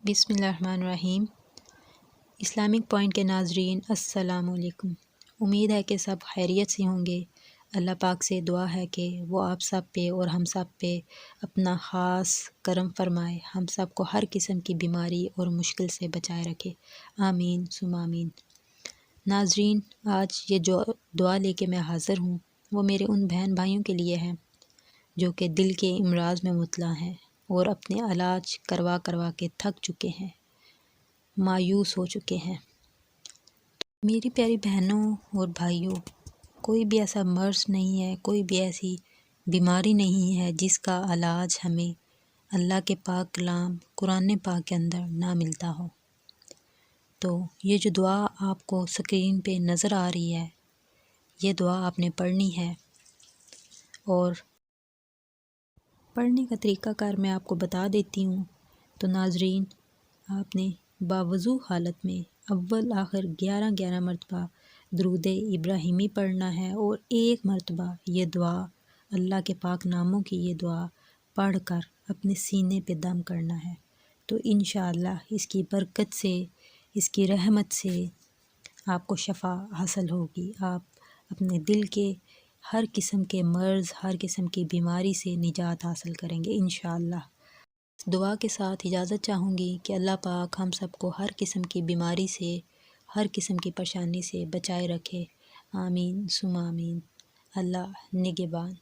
बिस्मिल्लाहिर्रहमानिर्रहीम। Islamic point के नाजरीन अस्सलाम वालेकुम। उम्मीद है कि सब खैरियत से होंगे। अल्लाह पाक से दुआ है कि वो आप सब पे और हम सब पे अपना ख़ास करम फरमाए, हम सब को हर किस्म की बीमारी और मुश्किल से बचाए रखे। आमीन सुम आमीन। नाजरीन, आज ये जो दुआ लेके मैं हाज़िर हूँ वो मेरे उन बहन भाइयों के लिए है जो कि दिल के अमराज में मुबतला हैं और अपने इलाज करवा करवा के थक चुके हैं, मायूस हो चुके हैं। मेरी प्यारी बहनों और भाइयों, कोई भी ऐसा मर्ज़ नहीं है, कोई भी ऐसी बीमारी नहीं है जिसका इलाज हमें अल्लाह के पाक कलाम कुरान पाक के अंदर ना मिलता हो। तो ये जो दुआ आपको स्क्रीन पे नज़र आ रही है, ये दुआ आपने पढ़नी है और पढ़ने का तरीक़ाकार मैं आपको बता देती हूँ। तो नाजरीन, आपने बावज़ू हालत में अव्वल आखिर 11 मरतबा दरूद इब्राहिमी पढ़ना है और एक मरतबा ये दुआ, अल्लाह के पाक नामों की ये दुआ पढ़ कर अपने सीने पे दम करना है। तो इंशाअल्लाह इसकी बरकत से, इसकी रहमत से आपको शफ़ा हासिल होगी। आप अपने दिल के हर किस्म के मर्ज़, हर किस्म की बीमारी से निजात हासिल करेंगे इंशाअल्लाह। दुआ के साथ इजाज़त चाहूँगी कि अल्लाह पाक हम सबको हर किस्म की बीमारी से, हर किस्म की परेशानी से बचाए रखे। आमीन सुम आमीन। अल्लाह निगहबान।